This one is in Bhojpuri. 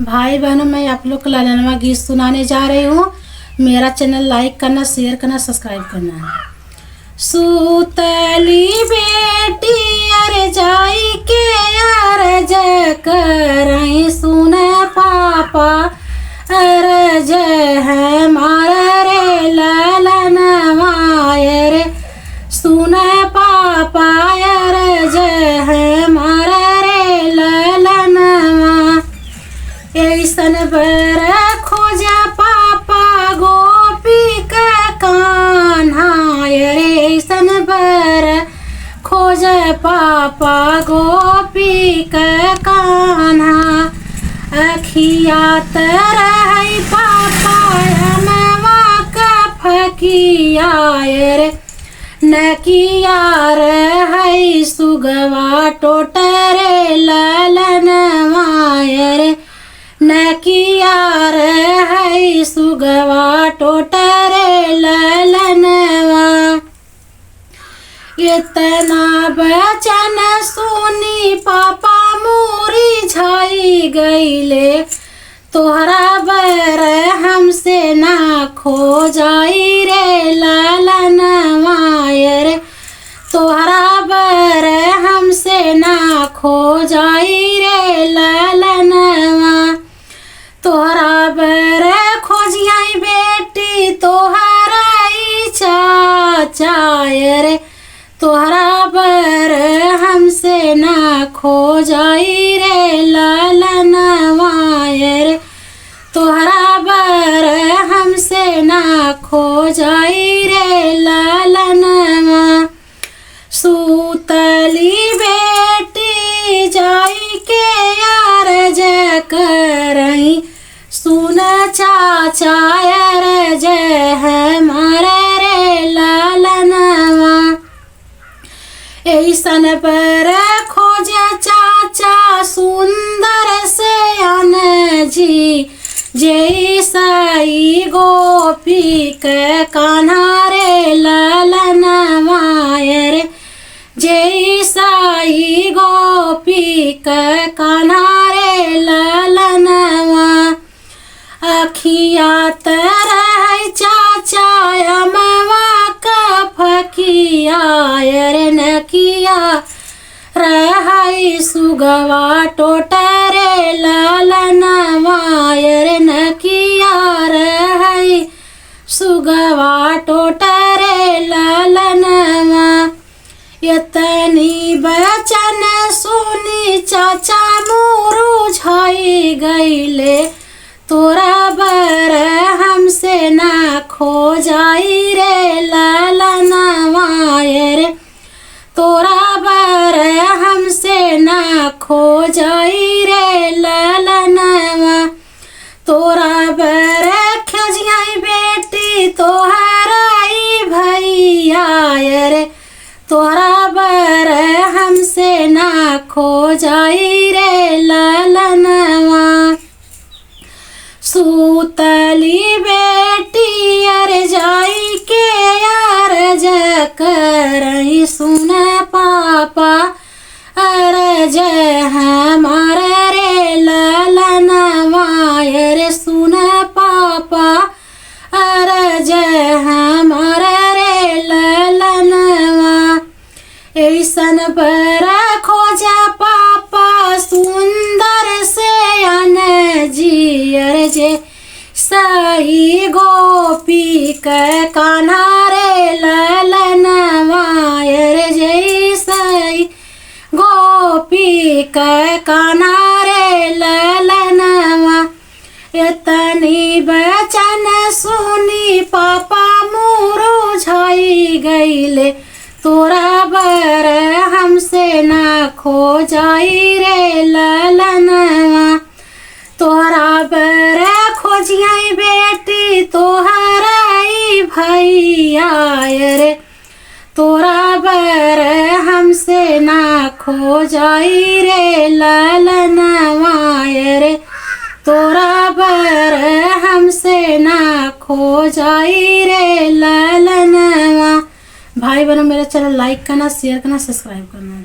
भाई बहनों, मैं आप लोग को लालनवा गीत सुनाने जा रही हूँ। मेरा चैनल लाइक करना, शेयर करना, सब्सक्राइब करना है। सूतली बेटी अरे जाई के अरज करई सुन पापा अरज है मारा रे लालनवा रे सुन पापा अरज है मारा रे लालनवा ऐसन बर खोजा पापा गोपी का कान्हा रे ऐसन बर खोजा पापा गोपी का कान्हा अखिया तरह पापा हमवा का फकिया रे नकिया रही सुगवा टोटरे लालनवा रे नकिया रही सुगवा टोटरे लालनवा इतना बचन सुनी पापा मोरी छाई गईले तोहरा बर हमसे ना खो जाई रे लालनवा रे तोहरा बर हमसे ना खो जाई रे लालनवा तोहरा बर खोजियाई बेटी तोहरा चाचा रे तोहरा बर हमसे ना खो जाई रे लालनवा रे तोहरा बर हमसे ना खो जाई रे लालनवा सूतली बेटी जाई के अरज करई सुन चाचा अरज है मारा रे लालनवा ऐसन पर खोज चाचा सुंदर से अन जी जैसाई गोपी के कान्हा रे लालनवा रे जैसाई गोपी के कान्हा रे लालनवा अखिया तरह चाचा अमवा का फकिया रे नकिया रही सुगवा टोटरे लालनवा रे नकिया रही सुगवा टोटरे लालनवा इतनी बचन सुनी चाचा मोरू छाई गईले तोरा बर हमसे ना खो जाई रे लालनवा रे तोरा बर हमसे ना खो जाई रे लालनवा तोरा बर खोजियाई बेटी तोहराई भैया रे तोरा बर हमसे ना खो जाई रे लालनवा सूतली बेटी अरे जाई के अरज करई सुन पापा अरज हमारा रे लालनवा रे सुन पापा अरज हमारा रे लालनवा ऐसन पर खोजा पापा सुंदर से अन जी जे सही गोपी के कान्हा रे लालनवा रे जैसई गोपी के कान्हा रे लालनवा इतनी बचन सुनी पापा मोरू छाई गईले तोरा बर हमसे ना खो जाई रे लालनवा तोहरा बर खोजियाई बेटी तोहराई भैया रे तोरा बर हमसे ना खो जाई रे लालनवा रे तोरा बर हमसे ना खो जाई रे लालनवा। भाई बहनों, मेरा चैनल लाइक करना, शेयर करना, सब्सक्राइब करना।